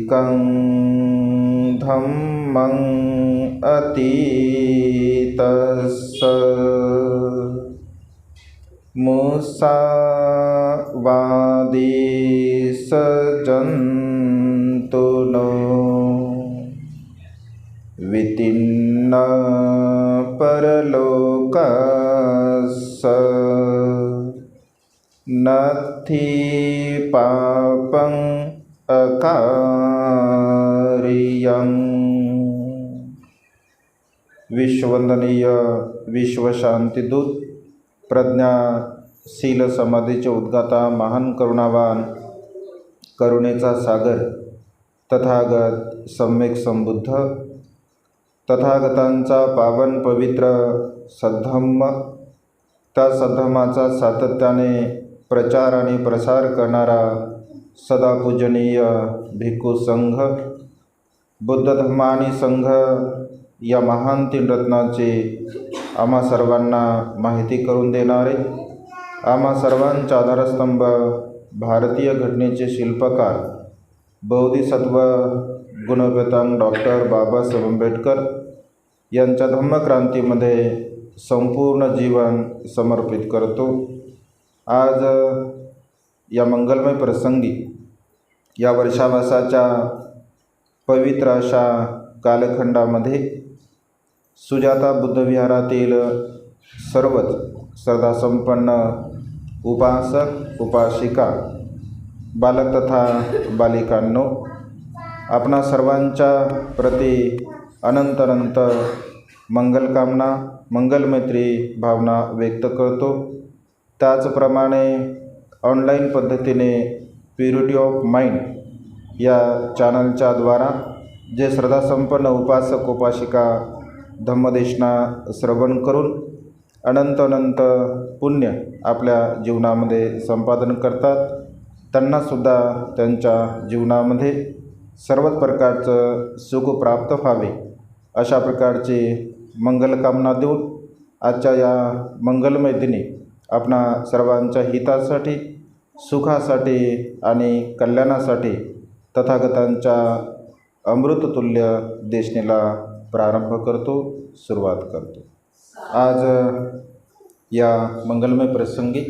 एकं धम्मं अतीतस्य मुसावादी सजन्तुनो वितिन्न परलोकस्य नत्थि पापं अकार्यं। विश्ववंदनीय विश्वशांतिदूत प्रज्ञाशील समाधीचे उद्गाता महान करुणावान करुणेचा सागर तथागत सम्यक संबुद्ध तथागतांचा पावन पवित्र सद्धम्म, त्या सद्धम्माचा सातत्याने प्रचार आणि प्रसार करणारा सदा पूजनीय भिक्खू संघ, बुद्ध धम्म आणि संघ या महान तीन रत्नाची आम्हा सर्वांना माहिती करून देणारे, आम्हा सर्वांचा आधारस्तंभ, भारतीय घटनेचे शिल्पकार, बोधिसत्व गुणवेतांग डॉक्टर बाबासाहेब आंबेडकर यांच्या धम्मक्रांतीमध्ये संपूर्ण जीवन समर्पित करतो। आज या मंगलमय प्रसंगी या वर्षावासाच्या पवित्र अशा कालखंडामध्ये सुजाता बुद्धविहारातील सर्वच श्रद्धासंपन्न उपासक उपासिका, बालक तथा बालिकांनो, आपणा सर्वांच्या प्रति अनंत अनंत मंगलकामना, मंगलमैत्री भावना व्यक्त करतो। त्याचप्रमाणे ऑनलाईन पद्धतीने प्युरिटी ऑफ माइंड या चॅनलच्या द्वारा जे श्रद्धासंपन्न उपासक उपासिका धम्मदेशना श्रवण करून अनंत अनंत पुण्य आपल्या जीवनामध्ये संपादन करतात, त्यांनासुद्धा त्यांच्या जीवनामध्ये सर्वच प्रकारचं सुख प्राप्त व्हावे अशा प्रकारची मंगलकामना देऊन आजच्या या मंगलमय दिनी आपणा सर्वांच्या हितासाठी, सुखासाठी आणि कल्याणासाठी तथागतांच्या अमृततुल्य देशनेला प्रारंभ करतो, सुरुवात करतो। आज या मंगलमय प्रसंगी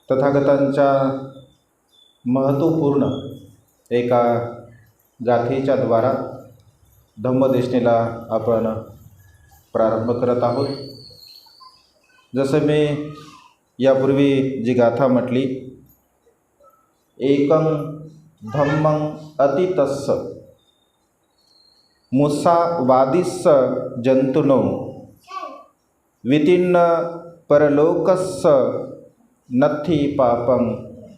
तथागतांच्या महत्त्वपूर्ण एका गाथेच्या द्वारा धम्मदेशनेला आपण प्रारंभ करत आहोत। जसं मी यापूर्वी जी गाथा म्हटली, एकं धम्मं अतीतस्य मुसावादिस्य जंतुनो वितिन्न परलोकस्य नत्थि पापं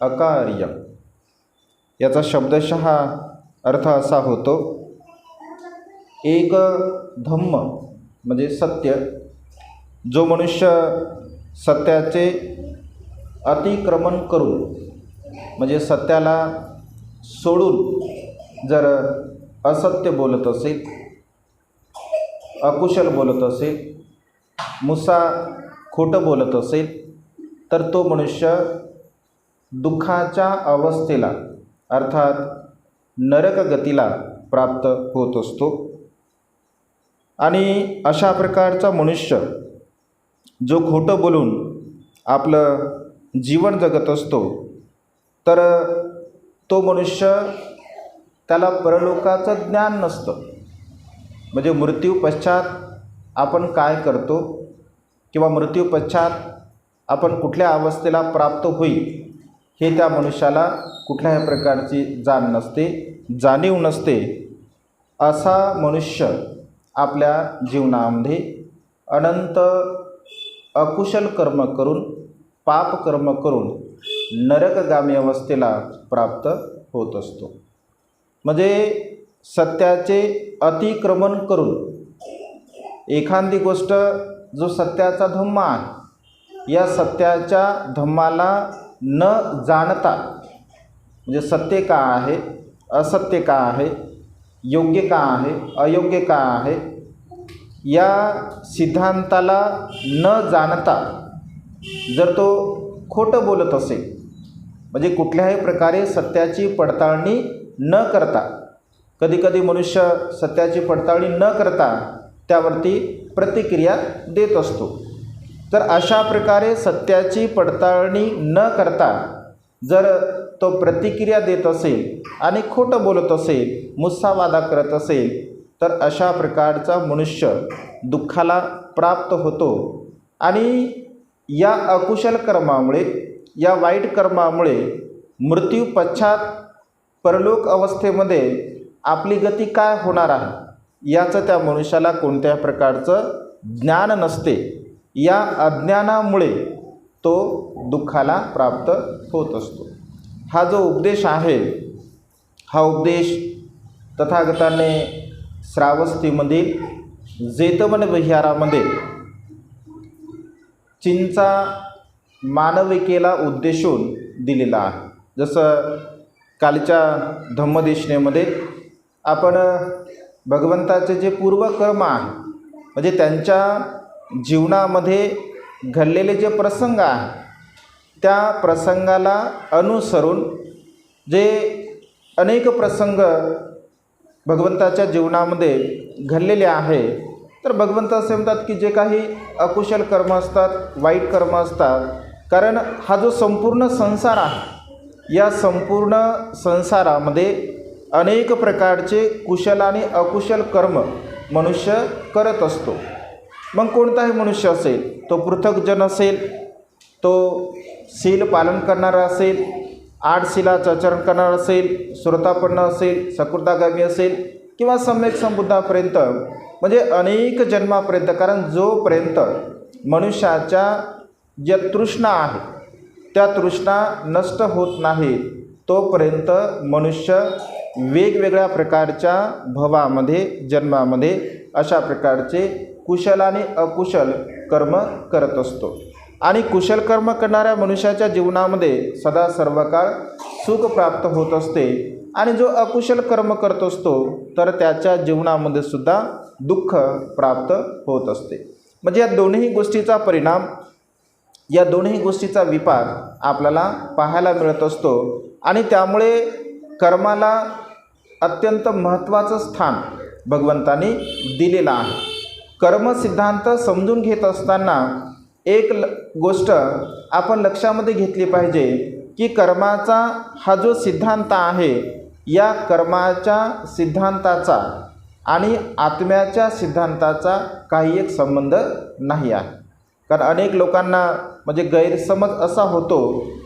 अकार्यं। याचा शब्दशः अर्थ असा होतो, एक धम्म म्हणजे सत्य, जो मनुष्य सत्याचे अतिक्रमण करून म्हणजे सत्याला सोडून जर असत्य बोलत असेल, अकुशल बोलत असेल, मुसा खोटं बोलत असेल, तर तो मनुष्य दुःखाच्या अवस्थेला अर्थात नरक गतीला प्राप्त होत असतो। आणि अशा प्रकारचा मनुष्य जो खोटं बोलून आपलं जीवन जगत असतो, तर तो मनुष्य त्याला परलोकाचं ज्ञान नसतं। म्हणजे मृत्यू पश्चात आपण काय करतो किंवा मृत्यू पश्चात आपण कुठल्या अवस्थेला प्राप्त होईल हे त्या मनुष्याला कुठल्याही प्रकारची जाण नसते, जाणीव नसते। असा मनुष्य आपल्या जीवनामध्ये अनंत अकुशल कर्म करून, पाप कर्म करून नरकगामी अवस्थेला प्राप्त होत असतो। म्हणजे सत्याचे अतिक्रमण करून एखादी गोष्ट जो सत्याचा धम्म आहे, या सत्याच्या धम्माला न जाणता, म्हणजे सत्य का आहे, असत्य का आहे, योग्य का आहे, अयोग्य का आहे, या सिद्धांताला न जाणता जर तो खोटं बोलत असेल, म्हणजे कुठल्याही प्रकारे सत्याची पडताळणी न करता, कधीकधी मनुष्य सत्याची पडताळणी न करता त्यावरती प्रतिक्रिया देत असतो. तर अशा प्रकारे सत्याची पडताळणी न करता जर तो प्रतिक्रिया देत असेल आणि खोटं बोलत असेल, मुस्सावादा करत असेल, तर अशा प्रकारचा मनुष्य दुःखाला प्राप्त होतो. आणि या अकुशल कर्मामुळे, या वाईट कर्मामुळे मृत्यू पश्चात परलोक अवस्थेमध्ये आपली गती काय होणार आहे याचं त्या मनुष्याला कोणत्या प्रकारचं ज्ञान नसते. या अज्ञानामुळे तो दुःखाला प्राप्त होत असतो. हा जो उपदेश आहे, हा उपदेश तथागताने श्रावस्तीमधील जेतवन विहारामध्ये चिंचा मानविकेला उद्देशून दिलेला आहे. जसं कालच्या धम्मदेशनेमध्ये आपण भगवंताचे जे पूर्वकर्म आहे, म्हणजे त्यांच्या जीवनामध्ये घडलेले जे प्रसंग आहे, त्या प्रसंगाला अनुसरून जे अनेक प्रसंग भगवंताच्या जीवनामध्ये घडलेले आहे, तर भगवंत असे म्हणतात की जे काही अकुशल कर्म असतात, वाईट कर्म असतात, कारण हा जो संपूर्ण संसार आहे, या संपूर्ण संसारामध्ये अनेक प्रकारचे कुशल आणि अकुशल कर्म मनुष्य करत असतो. मग कोणताही मनुष्य असेल, तो पृथकजन असेल, तो शील पालन करणारा असेल, 8 शीलाचं आचरण करणारा असेल, श्रोतापन्न असेल, सकृतागामी असेल, किंवा सम्यक संबुद्धापर्यंत, म्हणजे अनेक जन्मापर्यंत, कारण जोपर्यंत मनुष्याच्या ज्या तृष्णा आहे त्या तृष्णा नष्ट होत नाही तोपर्यंत मनुष्य वेगवेगळ्या प्रकारच्या भवामध्ये, जन्मामध्ये अशा प्रकारचे कुशल आणि अकुशल कर्म करत असतो. आणि कुशल कर्म करणाऱ्या मनुष्याच्या जीवनामध्ये सदा सर्व काळ सुख प्राप्त होत असते. आणि जो अकुशल कर्म करत असतो तर त्याच्या जीवनामध्ये सुद्धा दुःख प्राप्त होत असते. म्हणजे या दोन्ही गोष्टीचा परिणाम, या दोन्ही गोष्टीचा विपाक आपल्याला पाहायला मिळत असतो. आणि त्यामुळे कर्माला अत्यंत महत्त्वाचं स्थान भगवंतांनी दिलेलं आहे. कर्मसिद्धांत समजून घेत असताना एक गोष्ट आपण लक्षामध्ये घेतली पाहिजे की कर्माचा हा जो सिद्धांत आहे, या कर्माच्या सिद्धांताचा आणि आत्म्याच्या सिद्धांताचा काही एक संबंध नाही आहे. कारण अनेक लोकांना म्हणजे गैरसमज असा होतो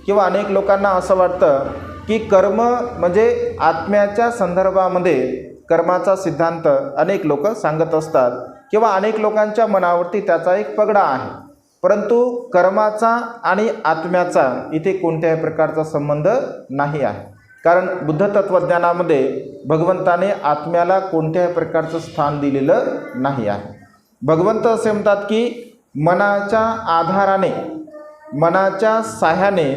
किंवा अनेक लोकांना असं वाटतं की कर्म म्हणजे आत्म्याच्या संदर्भामध्ये कर्माचा सिद्धांत अनेक लोक सांगत असतात किंवा अनेक लोकांच्या मनावरती त्याचा एक पगडा आहे. परंतु कर्माचा आणि आत्म्याचा इथे कोणत्याही प्रकारचा संबंध नाही आहे. कारण बुद्ध तत्त्वज्ञानामध्ये भगवंताने आत्म्याला कोणत्याही प्रकारचं स्थान दिलेलं नाही आहे. भगवंत असे म्हणतात की मनाच्या आधाराने, मनाच्या साह्याने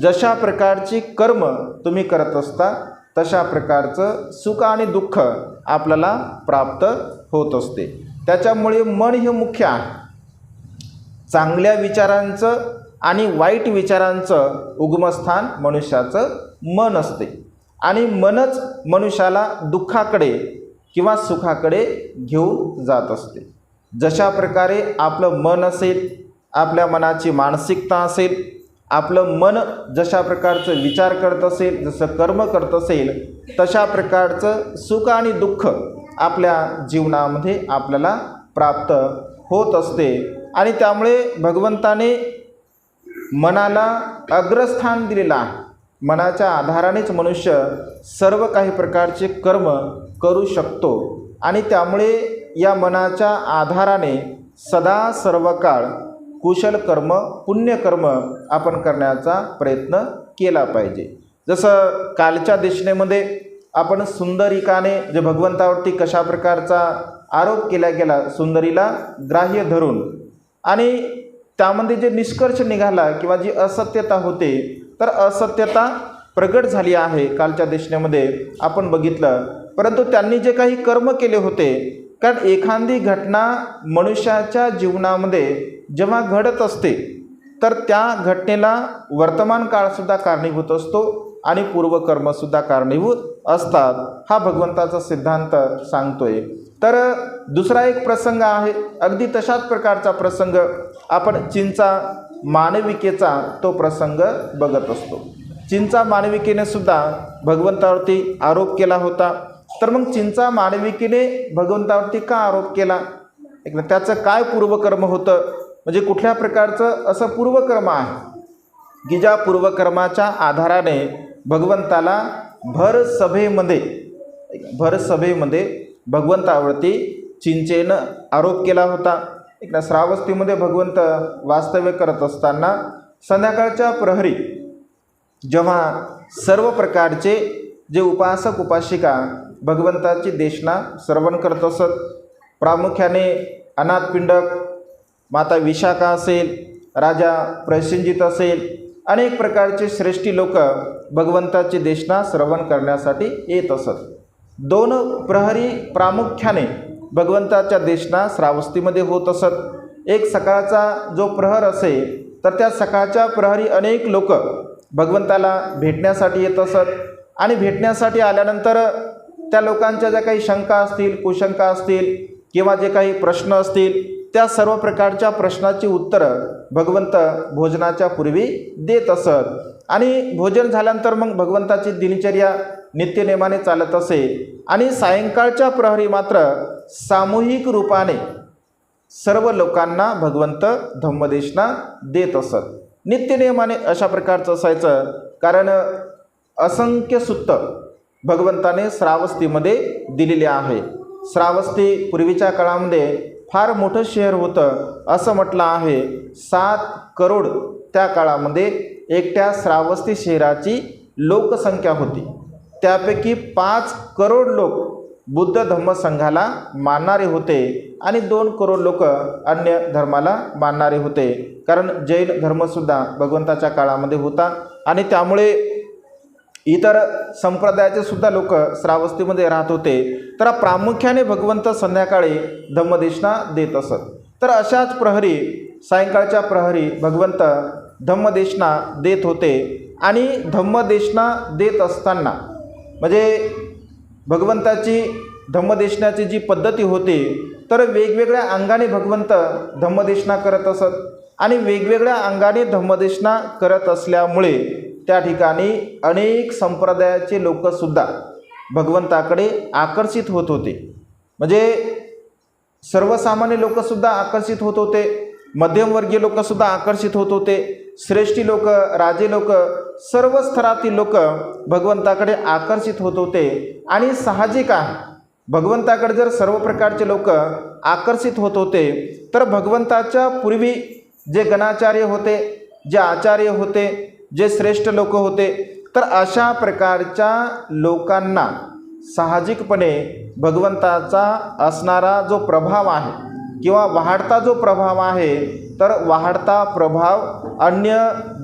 जशा प्रकारची कर्म तुम्ही करत असता तशा प्रकारचं सुख आणि दुःख आपल्याला प्राप्त होत असते. त्याच्यामुळे मन हे मुख्य आहे. चांगल्या विचारांचं आणि वाईट विचारांचं उगमस्थान मनुष्याचं मन असते. आणि मनच मनुष्याला दुःखाकडे किंवा सुखाकडे घेऊन जात असते. जशा प्रकारे आपलं मन असेल, आपल्या मनाची मानसिकता असेल, आपलं मन जशा प्रकारचं विचार करत असेल, जसं कर्म करत असेल, तशा प्रकारचं सुख आणि दुःख आपल्या जीवनामध्ये आपल्याला प्राप्त होत असते. आणि त्यामुळे भगवंताने मनाला अग्रस्थान दिलेलं आहे. मनाच्या आधारानेच मनुष्य सर्व काही प्रकारचे कर्म करू शकतो. आणि त्यामुळे या मनाच्या आधाराने सदा सर्व काळ कुशल कर्म, पुण्यकर्म आपण करण्याचा प्रयत्न केला पाहिजे. जसं कालच्या देशनेमध्ये आपण सुंदरिकाने जे भगवंतावरती कशा प्रकारचा आरोप केला गेला, सुंदरीला ग्राह्य धरून, आणि त्यामध्ये जे निष्कर्ष निघाला किंवा जी असत्यता होते, तर असत्यता प्रगट झाली आहे कालच्या देशनेमध्ये आपण बघितलं. परंतु त्यांनी जे काही कर्म केले होते, कारण एखादी घटना मनुष्याच्या जीवनामध्ये जेव्हा घडत असते तर त्या घटनेला वर्तमान काळसुद्धा कारणीभूत असतो आणि पूर्वकर्मसुद्धा कारणीभूत असतात, हा भगवंताचा सिद्धांत सांगतोय. तर दुसरा एक प्रसंग आहे, अगदी तशाच प्रकारचा प्रसंग आपण चिंचा मानविकेचा तो प्रसंग बघत असतो. चिंचा मानविकेने सुद्धा भगवंतावरती आरोप केला होता. तर मग चिंचा मानविकेने भगवंतावरती का आरोप केला, त्याचं काय पूर्वकर्म होतं, म्हणजे कुठल्या प्रकारचं असं पूर्वकर्म आहे की ज्या पूर्वकर्माच्या आधाराने भगवंताला भर सभेमध्ये भगवंतावरती चिंचेनं आरोप केला होता. श्रावस्तीमध्ये भगवंत वास्तव्य करत असताना संध्याकाळच्या प्रहरी जेव्हा सर्व प्रकारचे जे उपासक उपासिका भगवंताची देशना श्रवण करत असत, प्रामुख्याने अनाथपिंडक, माता विशाखा असेल, राजा प्रसेनजित असेल, अनेक प्रकारचे श्रेष्ठी लोक भगवंताची देशना श्रवण करण्यासाठी येत असत. 2 प्रहरी प्रामुख्याने भगवंताच्या देशना श्रावस्तीमध्ये होत असत. एक सकाळचा जो प्रहर असेल तर त्या सकाळच्या प्रहरी अनेक लोक भगवंताला भेटण्यासाठी येत असत आणि भेटण्यासाठी आल्यानंतर त्या लोकांच्या ज्या काही शंका असतील, कुशंका असतील किंवा जे काही प्रश्न असतील त्या सर्व प्रकारच्या प्रश्नाची उत्तरं भगवंत भोजनाच्या पूर्वी देत असत. आणि भोजन झाल्यानंतर मग भगवंताची दिनचर्या नित्यनेमाने चालत असे आणि सायंकाळच्या प्रहरी मात्र सामूहिक रूपाने सर्व लोकांना भगवंत धम्मदेशना देत असत. नित्यनेमाने अशा प्रकारचं असायचं, कारण असंख्य सुत्त भगवंताने श्रावस्तीमध्ये दिलेले आहे. श्रावस्ती पूर्वीच्या काळामध्ये फार मोठं शहर होतं, असं म्हटलं आहे. 7 करोड त्या काळामध्ये एकट्या श्रावस्ती शहराची लोकसंख्या होती. त्यापैकी 5 करोड लोक बुद्ध धम्मसंघाला मानणारे होते आणि 2 करोड लोक अन्य धर्माला मानणारे होते, कारण जैन धर्मसुद्धा भगवंताच्या काळामध्ये होता आणि त्यामुळे इतर संप्रदायाचे सुद्धा लोक श्रावस्तीमध्ये राहत होते. तर प्रामुख्याने भगवंत संध्याकाळी धम्मदेशना देत असत. तर अशाच प्रहरी सायंकाळच्या प्रहरी भगवंत धम्मदेशना देत होते आणि धम्मदेशना देत असताना म्हणजे भगवंताची धम्मदेशनाची जी पद्धती होती तर वेगवेगळ्या अंगाने भगवंत धम्मदेशना करत असत आणि वेगवेगळ्या अंगाने धम्मदेशना करत असल्यामुळे त्या ठिकाणी अनेक संप्रदायाचे लोकसुद्धा भगवंताकडे आकर्षित होत होते. म्हणजे सर्वसामान्य लोकसुद्धा आकर्षित होत होते, मध्यमवर्गीय लोकसुद्धा आकर्षित होत होते, श्रेष्ठी लोक, राजे लोक, सर्व स्तरातील लोक भगवंताकडे आकर्षित होत होते. आणि साहजिक आहे, भगवंताकडे जर सर्व प्रकारचे लोक आकर्षित होत होते तर भगवंताच्या पूर्वी जे गणाचार्य होते, जे आचार्य होते, जे श्रेष्ठ लोक होते, तर अशा प्रकारच्या लोकांना साहजिकपणे भगवंताचा असणारा जो प्रभाव आहे किंवा वाढता जो प्रभाव आहे, तर वाढता प्रभाव अन्य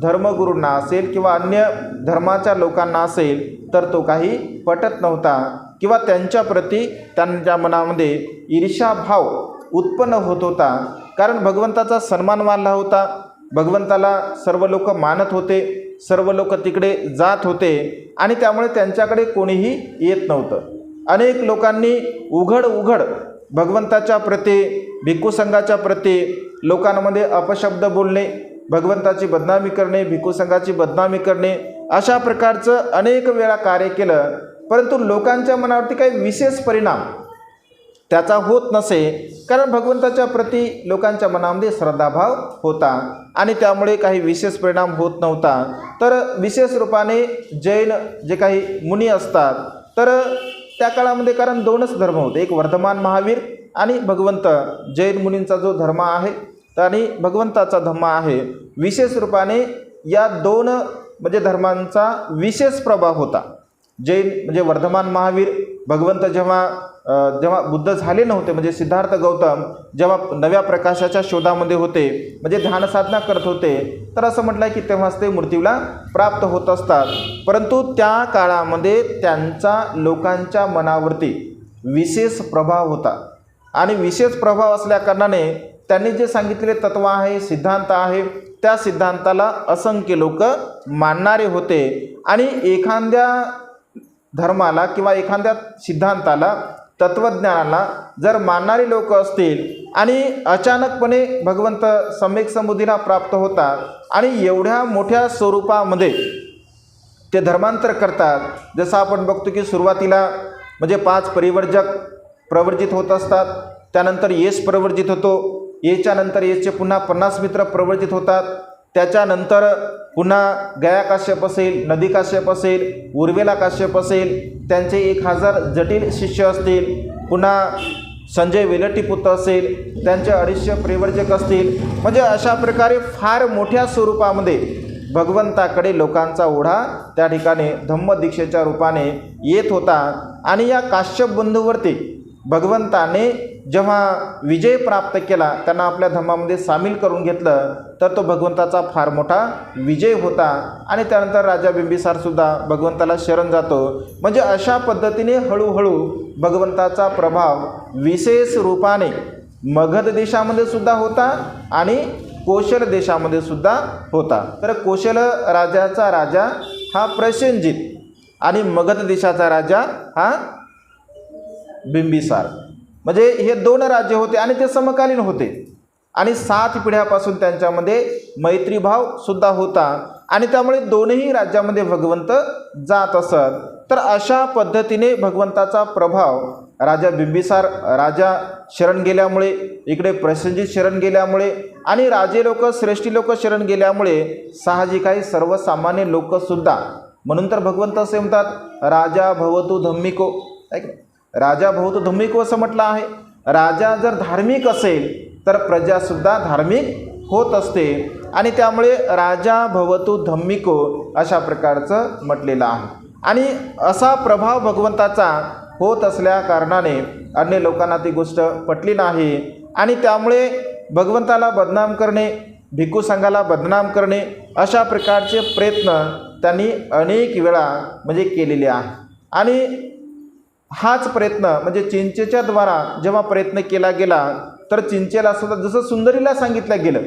धर्मगुरूंना असेल किंवा अन्य धर्माच्या लोकांना असेल तर तो काही पटत नव्हता किंवा त्यांच्याप्रती त्यांच्या मनामध्ये ईर्ष्याभाव उत्पन्न होत होता. कारण भगवंताचा सन्मान वाढला होता, भगवंताला सर्व लोक मानत होते, सर्व लोक तिकडे जात होते आणि त्यामुळे त्यांच्याकडे कोणीही येत नव्हतं. अनेक लोकांनी उघड भगवंताच्या प्रती, भिक्खू संघाच्या प्रती लोकांमध्ये अपशब्द बोलणे, भगवंताची बदनामी करणे, भिक्खू संघाची बदनामी करणे, अशा प्रकारचं अनेक वेळा कार्य केलं, परंतु लोकांच्या मनावरती काही विशेष परिणाम त्याचा होत नसे, कारण भगवंताच्या प्रती लोकांच्या मनामध्ये श्रद्धाभाव होता आणि त्यामुळे काही विशेष परिणाम होत नव्हता. तर विशेष रूपाने जैन जे काही मुनी असतात तर त्या काळामध्ये, कारण 2च धर्म होते, एक वर्धमान महावीर आणि भगवंत. जैन मुनींचा जो धर्म आहे आणि भगवंताचा धर्म आहे, विशेष रूपाने या 2 म्हणजे धर्मांचा विशेष प्रभाव होता. जैन म्हणजे वर्धमान महावीर, भगवंत जेव्हा बुद्ध झाले नव्हते, म्हणजे सिद्धार्थ गौतम जेव्हा नव्या प्रकाशाच्या शोधामध्ये होते, म्हणजे ध्यानसाधना करत होते, तर असं म्हटलं की तेव्हाच ते मृत्यूला प्राप्त होत असतात. परंतु त्या काळामध्ये त्यांचा लोकांच्या मनावरती विशेष प्रभाव होता आणि विशेष प्रभाव असल्याकारणाने त्यांनी जे सांगितलेले तत्व आहे, सिद्धांत आहे, त्या सिद्धांताला असंख्य लोक मानणारे होते आणि एखाद्या धर्माला किंवा एखाद्या सिद्धांताला, तत्वज्ञानाला जर मानणारे लोक असतील आणि अचानकपणे भगवंत सम्यक समृद्धीला प्राप्त होतात आणि एवढ्या मोठ्या स्वरूपामध्ये ते धर्मांतर करतात, जसं आपण बघतो की सुरुवातीला म्हणजे 5 परिवर्जक प्रवर्जित होत असतात, त्यानंतर येस प्रवर्जित होतो, येच्या नंतर येसचे पुन्हा 50 मित्र प्रवर्जित होतात, त्याच्यानंतर पुन्हा गया काश्यप असेल, नदी काश्यप असेल, उर्वेला काश्यप असेल, त्यांचे 1000 जटिल शिष्य असतील, पुन्हा संजय वेलटीपुत्र असेल, त्यांचे 250 परिवर्जक असतील, म्हणजे अशा प्रकारे फार मोठ्या स्वरूपामध्ये भगवंताकडे लोकांचा ओढा त्या ठिकाणी धम्मदीक्षेच्या रूपाने येत होता. आणि या काश्यप बंधूवरती भगवंताने जेव्हा विजय प्राप्त केला, त्यांना आपल्या धम्मामध्ये सामील करून घेतलं, तर तो भगवंताचा फार मोठा विजय होता. आणि त्यानंतर राजा बिंबिसारसुद्धा भगवंताला शरण जातो. म्हणजे अशा पद्धतीने हळूहळू भगवंताचा प्रभाव विशेष रूपाने मगध देशामध्ये सुद्धा होता आणि कोशल देशामध्ये सुद्धा होता. तर कोशल राजाचा राजा हा प्रसेनजित आणि मगध देशाचा राजा हा बिंबिसार. म्हणजे हे 2 राज्य होते आणि ते समकालीन होते आणि 7 पिढ्यापासून त्यांच्यामध्ये मैत्रीभाव सुद्धा होता आणि त्यामुळे दोन्ही राज्यामध्ये भगवंत जात असत. तर अशा पद्धतीने भगवंताचा प्रभाव राजा बिंबिसार राजा शरण गेल्यामुळे, इकडे प्रसेनजित शरण गेल्यामुळे आणि राजे लोक, श्रेष्ठी लोक शरण गेल्यामुळे साहजिक आहे सर्वसामान्य लोकसुद्धा, म्हणून तर भगवंत असे म्हणतात राजा भवतु धम्मिको, राजा भवतु धम्मिको असं म्हटलं आहे. राजा जर धार्मिक असेल तर प्रजासुद्धा धार्मिक होत असते आणि त्यामुळे राजा भवतु धम्मिको अशा प्रकारचं म्हटलेलं आहे. आणि असा प्रभाव भगवंताचा होत असल्या कारणाने अन्य लोकांना ती गोष्ट पटली नाही आणि त्यामुळे भगवंताला बदनाम करणे, भिक्खू संघाला बदनाम करणे अशा प्रकारचे प्रयत्न त्यांनी अनेक वेळा म्हणजे केलेले आहे. आणि हाच प्रयत्न म्हणजे चिंचेच्या द्वारा जेव्हा प्रयत्न केला गेला तर चिंचेला सुद्धा जसं सुंदरीला सांगितलं गेलं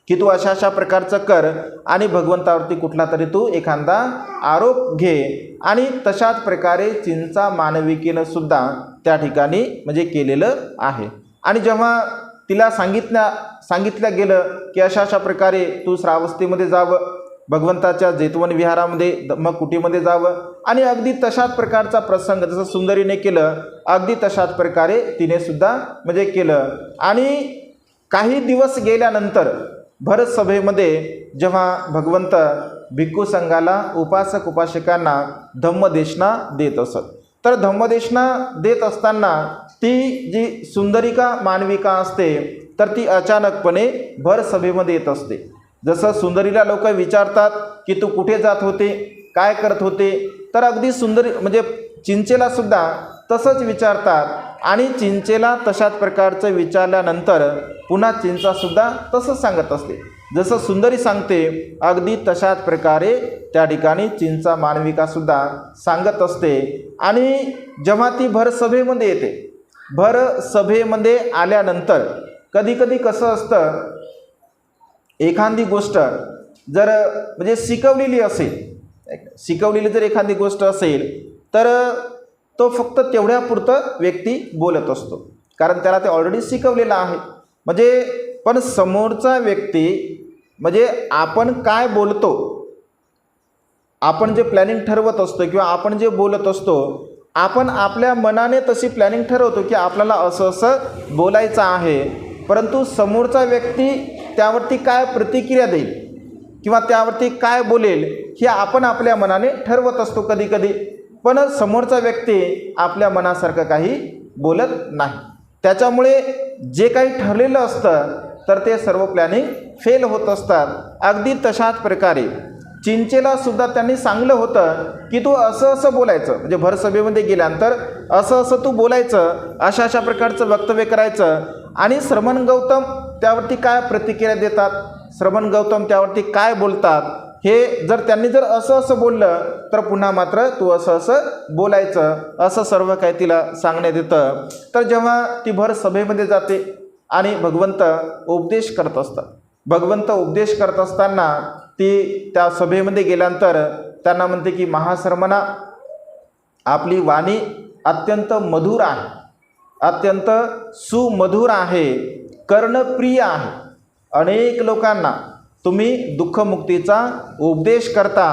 की तू अशा अशा प्रकारचं कर आणि भगवंतावरती कुठला तरी तू एखादा आरोप घे, आणि तशाच प्रकारे चिंचा मानविकेनं सुद्धा त्या ठिकाणी म्हणजे केलेलं आहे. आणि जेव्हा तिला सांगितलं गेलं की अशा अशा प्रकारे तू श्रावस्तीमध्ये जावं, भगवंताच्या जेतवन विहारामध्ये मग कुटीमध्ये जावं, आणि अगदी तशाच प्रकारचा प्रसंग जसं सुंदरीने केलं अगदी तशाच प्रकारे तिने सुद्धा म्हणजे केलं. आणि काही दिवस गेल्यानंतर भरत सभेमध्ये जेव्हा भगवंत भिक्खू संघाला, उपासक उपासिकांना धम्मदेशना देत असत, तर धम्मदेशना देत असताना ती जी सुंदरिका मानविका असते तर ती अचानकपणे भर सभेमध्ये येत असते. जसं सुंदरीला लोक विचारतात की तू कुठे जात होते, काय करत होते, तर अगदी सुंदरी म्हणजे चिंचेला सुद्धा तसंच विचारतात आणि चिंचेला तशाच प्रकारचं विचारल्यानंतर पुन्हा चिंचासुद्धा तसंच सांगत असते. जसं सुंदरी सांगते अगदी तशाच प्रकारे त्या ठिकाणी चिंचा मानविकासुद्धा सांगत असते. आणि जेव्हा ती भरसभेमध्ये येते, भरसभेमध्ये आल्यानंतर कधीकधी कसं असतं, एखादी गोष्ट जर म्हणजे शिकवलेली जर एखादी गोष्ट असेल तर तो फक्त तेवढ्यापुरतं व्यक्ती बोलत असतो, कारण त्याला ते ऑलरेडी शिकवलेलं आहे. म्हणजे पण समोरचा व्यक्ती म्हणजे आपण काय बोलतो, आपण जे प्लॅनिंग ठरवत असतो किंवा आपण जे बोलत असतो, आपण आपल्या मनाने तशी प्लॅनिंग ठरवतो की आपल्याला असं असं बोलायचं आहे, परंतु समोरचा व्यक्ती त्यावरती काय प्रतिक्रिया देईल किंवा त्यावरती काय बोलेल हे आपण आपल्या मनाने ठरवत असतो कधी कधी. पण समोरचा व्यक्ती आपल्या मनासारखं काही बोलत नाही. त्याच्यामुळे जे काही ठरलेलं असतं तर ते सर्व प्लॅनिंग फेल होत असतात. अगदी तशाच प्रकारे चिंचेला सुद्धा त्यांनी सांगलं होतं की तू असं असं बोलायचं, म्हणजे भरसभेमध्ये गेल्यानंतर असं असं तू बोलायचं, अशा अशा प्रकारचं वक्तव्य करायचं. आणि श्रमण गौतम त्यावरती काय प्रतिक्रिया देतात, श्रमण गौतम त्यावरती काय बोलतात, हे जर त्यांनी जर असं असं बोललं तर पुन्हा मात्र तू असं असं बोलायचं, असं सर्व काही तिला सांगण्यात येतं. तर जेव्हा ती भर सभेमध्ये जाते आणि भगवंत उपदेश करत असतात, भगवंत उपदेश करत असताना ती त्या सभेमध्ये गेल्यानंतर त्यांना म्हणते की महाश्रमणा, आपली वाणी अत्यंत मधुर आहे, अत्यंत सुमधुर आहे, कर्णप्रिय आहे. अनेक लोकांना तुम्ही दुःखमुक्तीचा उपदेश करता,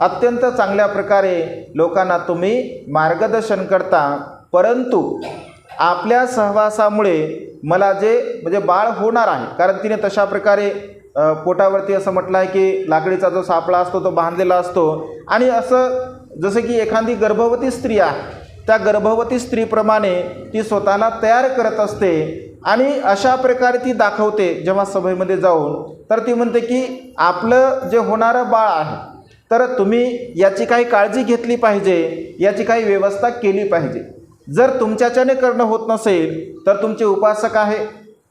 अत्यंत चांगल्या प्रकारे लोकांना तुम्ही मार्गदर्शन करता. परंतु आपल्या सहवासामुळे मला जे म्हणजे बाळ होणार आहे, कारण तिने तशा प्रकारे पोटावरती असं म्हटलं आहे की लाकडीचा जो सापळा असतो तो बांधलेला असतो, आणि असं जसं की एखादी गर्भवती स्त्री आहे, त्या गर्भवती स्त्रीप्रमाणे ती स्वतःला तयार करत असते. आणि अशा प्रकारे ती दाखवते जेव्हा सभेमध्ये जाऊन. तर ती म्हणते की आपलं जे होणारं बाळ आहे, तर तुम्ही याची काही काळजी घेतली पाहिजे, याची काही व्यवस्था केली पाहिजे. जर तुमच्याच्याने करणं होत नसेल तर तुमचे उपासक आहे,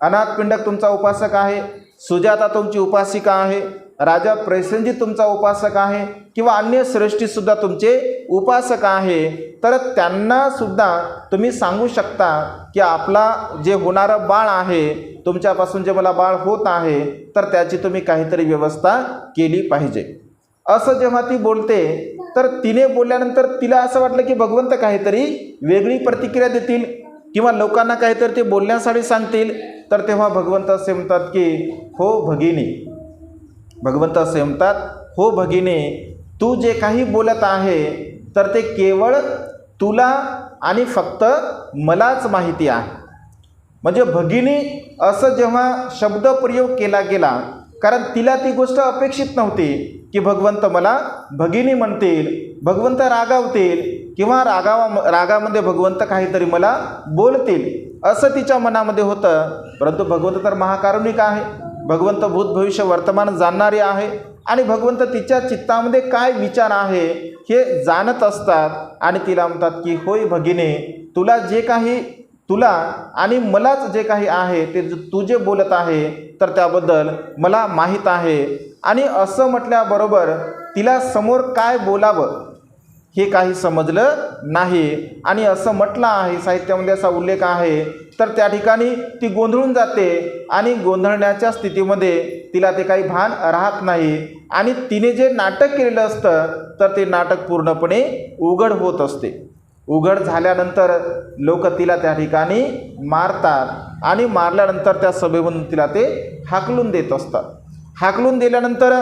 अनाथपिंडक तुमचा उपासक आहे, सुजाता तुमची उपासिका आहे, राजा प्रसेनजीत तुमचा उपासक आहे, किंवा अन्य श्रेष्ठीसुद्धा तुमचे उपासक आहे. तर त्यांनासुद्धा तुम्ही सांगू शकता की आपला जे होणारं बाळ आहे, तुमच्यापासून जे मला बाळ होत आहे, तर त्याची तुम्ही काहीतरी व्यवस्था केली पाहिजे. असं जेव्हा ती बोलते, तर तिने बोलल्यानंतर तिला असं वाटलं की भगवंत काहीतरी वेगळी प्रतिक्रिया देतील किंवा लोकांना काहीतरी ते बोलण्यासाठी सांगतील. तर तेव्हा भगवंत असे म्हणतात की हो भगिनी, भगवंत असे म्हणतात हो भगिनी, तू जे काही बोलत आहे तर ते केवळ तुला आणि फक्त मलाच माहिती आहे. म्हणजे भगिनी असं जेव्हा शब्दप्रयोग केला गेला, कारण तिला ती गोष्ट अपेक्षित नव्हती की भगवंत मला भगिनी म्हणतील, भगवंत रागावतील किंवा रागामध्ये भगवंत काहीतरी मला बोलतील, असं तिच्या मनामध्ये होतं. परंतु भगवंत तर महाकारुणिक आहे, भगवंत भूत भविष्य वर्तमान जाणणारे आहे, आणि भगवंत तिच्या चित्तामध्ये काय विचार आहे हे जाणत असतात. आणि तिला म्हणतात की होय भगिनी, तुला आणि मलाच जे काही आहे ते तू जे बोलत आहे तर त्याबद्दल मला माहीत आहे. आणि असं म्हटल्याबरोबर तिला समोर काय बोलावं हे काही समजलं नाही. आणि असं म्हटलं आहे, साहित्यामध्ये असा उल्लेख आहे, तर त्या ठिकाणी ती गोंधळून जाते, आणि गोंधळण्याच्या स्थितीमध्ये तिला ते काही भान राहत नाही. आणि तिने जे नाटक केलेलं असतं तर ते नाटक पूर्णपणे उघड होत असते. उघड झाल्यानंतर लोक तिला त्या ठिकाणी मारतात, आणि मारल्यानंतर त्या सभेमधून तिला ते हाकलून देत असतात. हाकलून दिल्यानंतर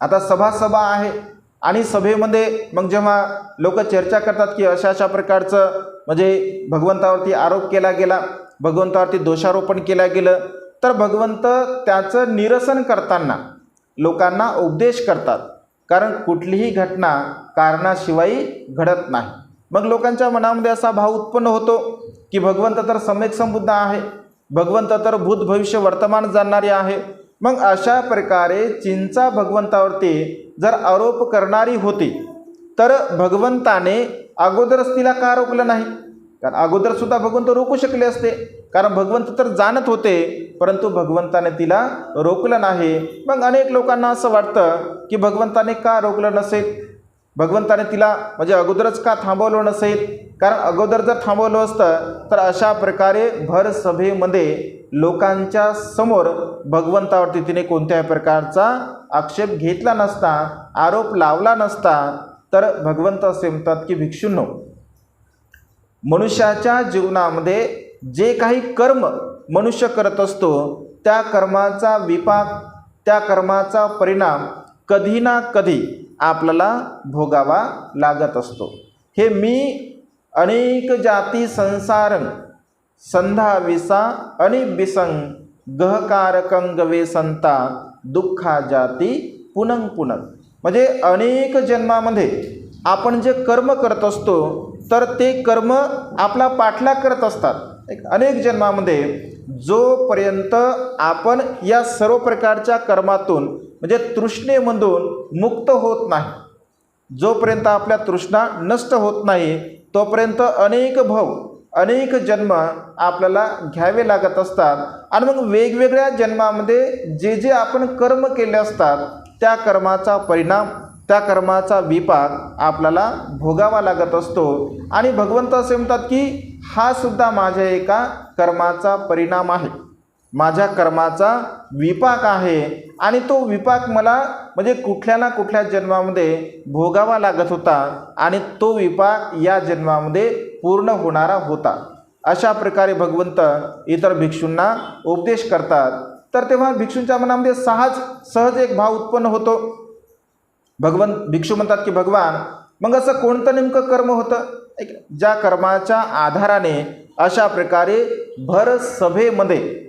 आता सभा आहे, आणि सभेमध्ये मग जेव्हा लोक चर्चा करतात की अशा प्रकारचं म्हणजे भगवंतावरती आरोप केला गेला, भगवंतावरती दोषारोपण केलं गेलं, तर भगवंत त्याचं निरसन करताना लोकांना उपदेश करतात. कारण कुठलीही घटना कारणाशिवाय घडत नाही. मग लोकांच्या मनामध्ये असा भाव उत्पन्न होतो की भगवंत तर सम्यक संबुद्ध आहे, भगवंत तर भूत भविष्य वर्तमान जाणणारे आहे. मग अशा प्रकारे चिंचा भगवंतावरती जर आरोप करणारी होती, तर भगवंताने अगोदरच तिला का रोखलं नाही? कारण अगोदरसुद्धा भगवंत रोखू शकले असते, कारण भगवंत तर जाणत होते, परंतु भगवंताने तिला रोखलं नाही. मग अनेक लोकांना असं वाटतं की भगवंताने का रोखलं नसेल, भगवंताने तिला म्हणजे अगोदरच का थांबवलं नसेल. कारण अगोदर जर थांबवलं असतं तर अशा प्रकारे भर सभेमध्ये लोकांच्या समोर भगवंतावरती तिने कोणत्याही प्रकारचा आक्षेप घेतला नसता, आरोप लावला नसता. तर भगवंत असे म्हणतात की भिक्षूंनो, मनुष्याच्या जीवनामध्ये जे काही कर्म मनुष्य करत असतो, त्या कर्माचा विपाक, त्या कर्माचा परिणाम कधी ना कधी आपल्याला भोगावा लागत असतो. हे मी अनेक जाती संसारं संधा विसा आणि बिसंग गहकारकं गवे संता दुःखा जाती पुनंग पुनंग. म्हणजे अनेक जन्मामध्ये आपण जे कर्म करत असतो तर ते कर्म आपला पाठलाग करत असतात. अनेक जन्मामध्ये जोपर्यंत आपण या सर्व प्रकारच्या कर्मातून म्हणजे तृष्णेमधून मुक्त होत नाही, जोपर्यंत आपल्या तृष्णा नष्ट होत नाही, तोपर्यंत अनेक भव अनेक जन्म आपल्याला घ्यावे लागत असतात. आणि मग वेगवेगळ्या जन्मामध्ये जे जे आपण कर्म केले असतात त्या कर्माचा परिणाम, त्या कर्माचा विपाक आपल्याला भोगावा लागत असतो. आणि भगवंत असे म्हणतात की हा सुद्धा माझ्या एका कर्माचा परिणाम आहे. माझ्या कर्माचा विपाक आहे आणि तो विपाक मला म्हणजे कुठल्या ना कुठल्या जन्मामध्ये भोगावा लागत होता आणि तो विपाक या जन्मामध्ये पूर्ण होणारा होता. अशा प्रकारे भगवंत इतर भिक्षूंना उपदेश करतात. तर तेव्हा भिक्षूंच्या मनामध्ये सहज एक भाव उत्पन्न होतो. भिक्षू म्हणतात की भगवान, मग असं कोणतं नेमकं कर्म होतं ज्या कर्माच्या आधाराने अशा प्रकारे भर सभेमध्ये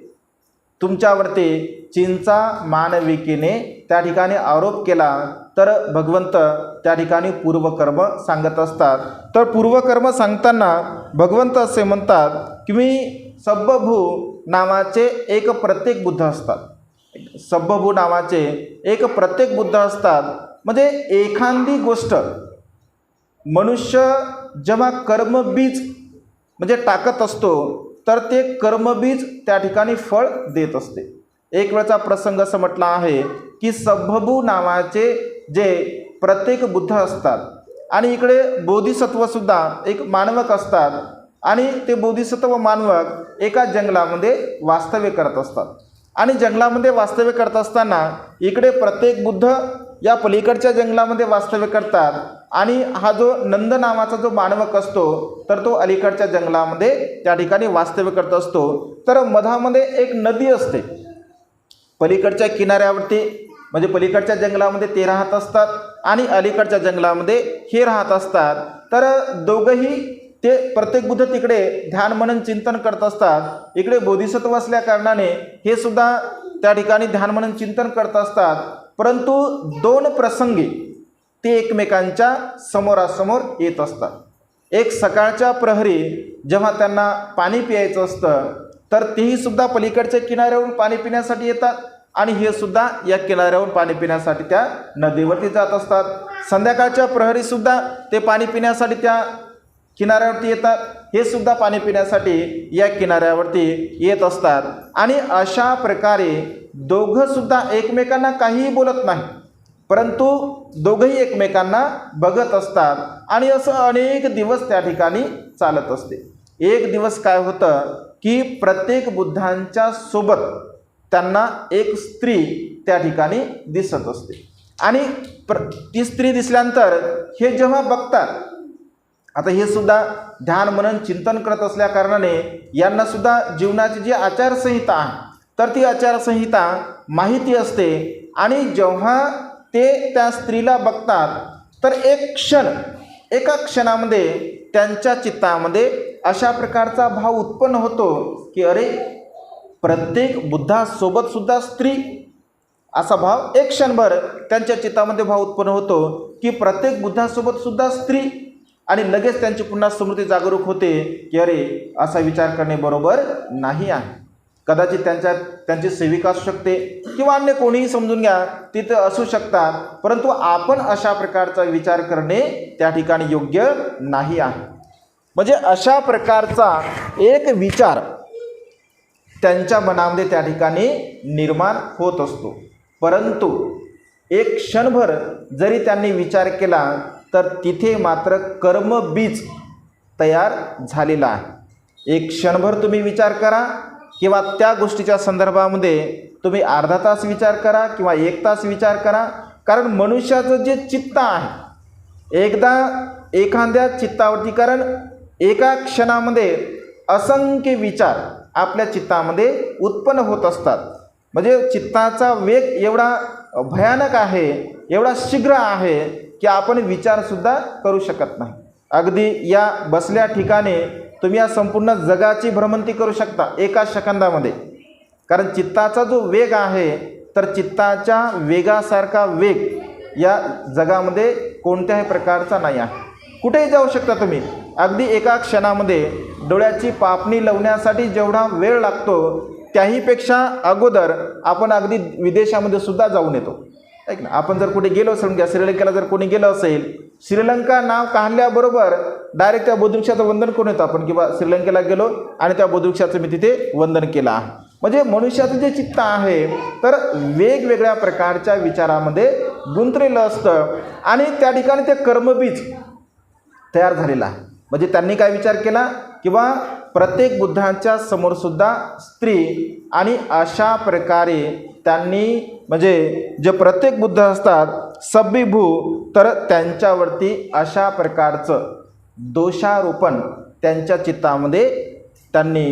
तुमच्यावरती चिंचा मानविकेने त्या ठिकाणी आरोप केला. तर भगवंत त्या ठिकाणी पूर्वकर्म सांगत असतात. तर पूर्वकर्म सांगताना भगवंत असे म्हणतात की मी सब्बभू नावाचे एक प्रत्येक बुद्ध असतात. सब्बभू नावाचे एक प्रत्येक बुद्ध असतात. म्हणजे एखादी गोष्ट मनुष्य जेव्हा कर्मबीज म्हणजे टाकत असतो तर ते कर्मबीज त्या ठिकाणी फळ देत असते. एक वेळचा प्रसंग असं म्हटला आहे की सब्बभू नावाचे जे प्रत्येक बुद्ध असतात आणि इकडे बोधिसत्वसुद्धा एक मानवक असतात आणि ते बोधिसत्व मानवक एका जंगलामध्ये वास्तव्य करत असतात. आणि जंगलामध्ये वास्तव्य करत असताना इकडे प्रत्येक बुद्ध या पलीकडच्या जंगलामध्ये वास्तव्य करतात आणि हा जो नंद नावाचा जो मानवक असतो तर तो अलीकडच्या जंगलामध्ये त्या ठिकाणी वास्तव्य करत असतो. तर मधामध्ये एक नदी असते. पलीकडच्या किनाऱ्यावरती म्हणजे पलीकडच्या जंगलामध्ये ते राहत असतात आणि अलीकडच्या जंगलामध्ये हे राहत असतात. तर दोघंही ते प्रत्येक बुद्ध तिकडे ध्यान मनन चिंतन करत असतात. इकडे बोधिसत्व असल्या कारणाने हे सुद्धा त्या ठिकाणी ध्यान मनन चिंतन करत असतात. परंतु दोन प्रसंगी ते एकमेकांच्या समोरासमोर येत असतात. एक सकाळच्या प्रहरी जेव्हा त्यांना पाणी प्यायचं असतं तर तेही सुद्धा पलीकडच्या किनाऱ्यावरून पाणी पिण्यासाठी येतात आणि हे सुद्धा या किनाऱ्यावरून पाणी पिण्यासाठी त्या नदीवरती जात असतात. संध्याकाळच्या प्रहरीसुद्धा ते पाणी पिण्यासाठी त्या किनाऱ्यावरती येतात. हे सुद्धा पाणी पिण्यासाठी या किनाऱ्यावरती येत असतात. आणि अशा प्रकारे दोघंसुद्धा एकमेकांना काहीही बोलत नाही परंतु दोघंही एकमेकांना बघत असतात. आणि असं अनेक दिवस त्या ठिकाणी चालत असते. एक दिवस काय होतं की प्रत्येक बुद्धांच्या सोबत त्यांना एक स्त्री त्या ठिकाणी दिसत असते. आणि ती स्त्री दिसल्यानंतर हे जेव्हा बघतात, आता हे सुद्धा ध्यान मनन चिंतन करत असल्या कारणाने यांना सुद्धा जीवनाची जी आचारसंहिता आहे तर ती आचारसंहिता माहिती असते. आणि जेव्हा ते त्या स्त्रीला बघतात तर एका क्षणामध्ये त्यांच्या चित्तामध्ये अशा प्रकारचा भाव उत्पन्न होतो की अरे, प्रत्येक बुद्धासोबत सुद्धा स्त्री, असा भाव एक क्षणभर त्यांच्या चित्तामध्ये भाव उत्पन्न होतो की प्रत्येक बुद्धासोबत सुद्धा स्त्री. आणि लगेच त्यांची पुन्हा स्मृती जागरूक होते की अरे, असा विचार करणे बरोबर नाही आहे. कदाचित त्यांची सेविका असू शकते किंवा अन्य कोणीही समजून घ्या तिथे असू शकतात, परंतु आपण अशा प्रकारचा विचार करणे त्या ठिकाणी योग्य नाही आहे. म्हणजे अशा प्रकारचा एक विचार त्यांच्या मनामध्ये त्या ठिकाणी निर्माण होत असतो. परंतु एक क्षणभर जरी त्यांनी विचार केला तर तिथे मात्र कर्मबीज तयार झालेला आहे. एक क्षणभर तुम्ही विचार करा किंवा त्या गोष्टीच्या संदर्भामध्ये तुम्ही अर्धा तास विचार करा किंवा 1 तास विचार करा. कारण मनुष्याचं जे चित्त आहे एकदा एखाद्या चित्तावरती, कारण एका क्षणामध्ये असंख्य विचार आपल्या चित्तामध्ये उत्पन्न होत असतात. म्हणजे चित्ताचा वेग एवढा भयानक आहे, एवढा शीघ्र आहे की आपण विचारसुद्धा करू शकत नाही. अगदी या बसल्या ठिकाणी तुम्ही या संपूर्ण जगाची भ्रमंती करू शकता एका सेकंदामध्ये. कारण चित्ताचा जो वेग आहे तर चित्ताच्या वेगासारखा वेग या जगामध्ये कोणत्याही प्रकारचा नाही आहे. कुठेही जाऊ शकता तुम्ही. अगदी एका क्षणामध्ये डोळ्याची पापणी लावण्यासाठी जेवढा वेळ लागतो त्याहीपेक्षा अगोदर आपण अगदी विदेशामध्ये सुद्धा जाऊन येतो. ऐक ना, आपण जर कुठे गेलो असेल, घ्या श्रीलंकेला जर कोणी गेलं असेल, श्रीलंका नाव काढल्याबरोबर डायरेक्ट त्या बुद्धवृक्षाचं वंदन करून येतो आपण, किंवा श्रीलंकेला गेलो आणि त्या बुद्धवृक्षाचं मी तिथे वंदन केलं आहे. म्हणजे मनुष्याचं जे चित्त आहे तर वेगवेगळ्या प्रकारच्या विचारामध्ये गुंतलेलं असतं आणि त्या ठिकाणी ते कर्मबीज तयार झालेलं आहे. म्हणजे त्यांनी काय विचार केला किंवा प्रत्येक बुद्धांच्या समोरसुद्धा स्त्री, आणि अशा प्रकारे त्यांनी म्हणजे जे प्रत्येक बुद्ध असतात सभ्यभू, तर त्यांच्यावरती अशा प्रकारचं दोषारोपण त्यांच्या चित्तामध्ये त्यांनी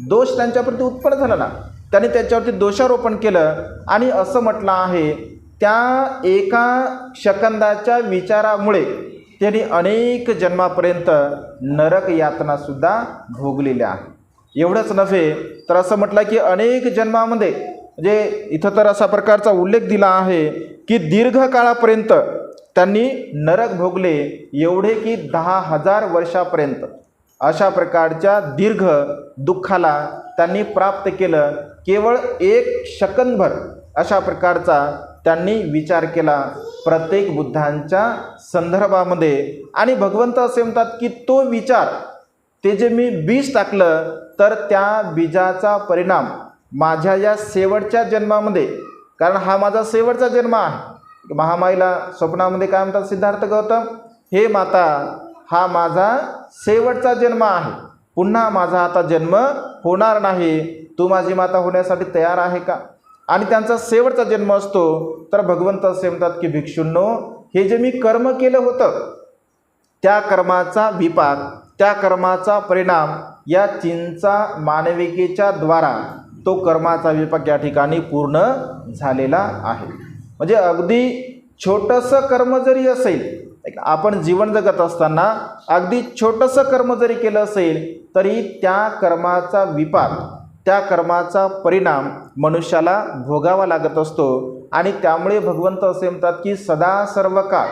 दोष त्यांच्याप्रती उत्पन्न झाला ना, त्यांनी त्याच्यावरती दोषारोपण केलं आणि असं म्हटलं आहे त्या एका सेकंदाच्या विचारामुळे त्यांनी अनेक जन्मापर्यंत नरक यातनासुद्धा भोगलेल्या आहे। एवढंच नव्हे तर असं म्हटलं की अनेक जन्मामध्ये, म्हणजे इथं तर असा प्रकारचा उल्लेख दिला आहे की दीर्घ काळापर्यंत त्यांनी नरक भोगले, एवढे की 10,000 वर्षापर्यंत अशा प्रकारच्या दीर्घ दुःखाला त्यांनी प्राप्त केलं, केवळ एक सेकंदभर अशा प्रकारचा त्यांनी विचार केला प्रत्येक बुद्धांच्या संदर्भामध्ये। आणि भगवंत असे म्हणतात की तो विचार, ते जे मी बीज टाकलं, तर त्या बीजाचा परिणाम माझ्या या शेवटच्या जन्मामध्ये, कारण हा माझा शेवटचा जन्म आहे। महामाईला स्वप्नामध्ये काय म्हणतात सिद्धार्थ गौतम, हे माता हा माझा शेवटचा जन्म आहे, पुन्हा माझा आता जन्म होणार नाही, तू माझी माता होण्यासाठी तयार आहे का? आणि त्यांचा शेवटचा जन्म असतो। तर भगवंत असे म्हणतात की भिक्षूंनो, हे जे मी कर्म केलं होतं त्या कर्माचा विपाक, त्या कर्माचा परिणाम या चिंचा मानविकेच्या द्वारा तो कर्माचा विपाक या ठिकाणी पूर्ण झालेला आहे। म्हणजे अगदी छोटंसं कर्म जरी असेल, आपण जीवन जगत असताना अगदी छोटंसं कर्म जरी केलं असेल तरी त्या कर्माचा विपाक, त्या कर्माचा परिणाम मनुष्याला भोगावा लागत असतो। आणि त्यामुळे भगवंत असे म्हणतात की सदा सर्व काळ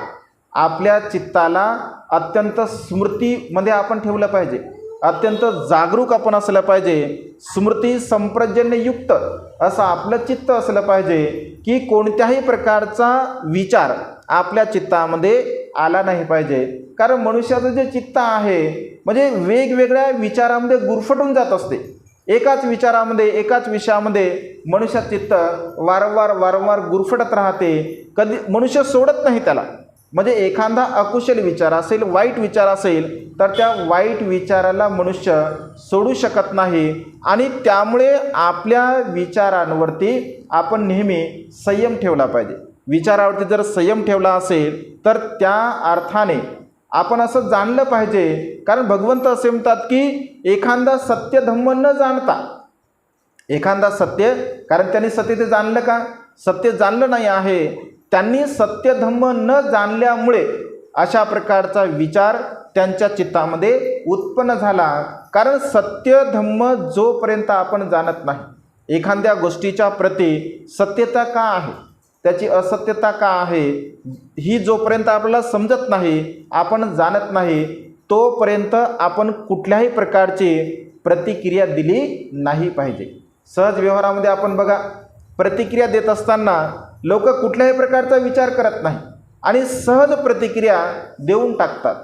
आपल्या चित्ताला अत्यंत स्मृतीमध्ये आपण ठेवलं पाहिजे, अत्यंत जागरूक आपण असलं पाहिजे, स्मृती संप्रजन्ययुक्त असं आपलं चित्त असलं पाहिजे की कोणत्याही प्रकारचा विचार आपल्या चित्तामध्ये आला नाही पाहिजे। कारण मनुष्याचं जे चित्त आहे म्हणजे वेगवेगळ्या विचारामध्ये गुरफटून जात असते, एकाच विचारामध्ये, एकाच विषयामध्ये मनुष्याचं चित्त वारंवार गुरफटत राहते, कधी मनुष्य सोडत नाही त्याला। म्हणजे एखादा अकुशल विचार असेल, वाईट विचार असेल, तर त्या वाईट विचाराला मनुष्य सोडू शकत नाही। आणि त्यामुळे आपल्या विचारांवरती आपण नेहमी संयम ठेवला पाहिजे। विचारावरती जर संयम ठेवला असेल तर त्या अर्थाने आपण असं जाणलं पाहिजे, कारण भगवंत असे म्हणतात की एखादा सत्य धम्म न जाणता, एखादा सत्य, कारण त्यांनी सत्य ते जाणलं का? सत्य जाणलं नाही आहे, त्यांनी सत्य धम्म न जाणल्यामुळे अशा प्रकारचा विचार त्यांच्या चित्तामध्ये उत्पन्न झाला। कारण सत्य धम्म जोपर्यंत आपण जाणत नाही, एखाद्या गोष्टीच्या प्रती सत्यता का आहे, त्याची असत्यता का आहे, ही जोपर्यंत आपल्याला समजत नाही, आपण जाणत नाही, तोपर्यंत आपण कुठल्याही प्रकारची प्रतिक्रिया दिली नाही पाहिजे। सहज व्यवहारामध्ये आपण बघा, प्रतिक्रिया देत असताना लोक कुठल्याही प्रकारचा विचार करत नाही आणि सहज प्रतिक्रिया देऊन टाकतात,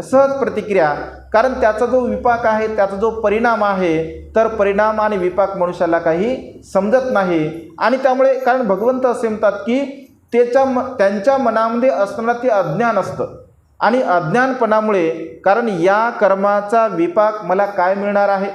सहज प्रतिक्रिया, कारण त्याचा जो विपाक आहे, त्याचा जो परिणाम आहे, तर परिणाम आणि विपाक मनुष्याला काही समजत नाही। आणि त्यामुळे, कारण भगवंत असे म्हणतात की त्यांच्या मनामध्ये असणारं ते अज्ञान असतं, आणि अज्ञानपणामुळे, कारण या कर्माचा विपाक मला काय मिळणार आहे,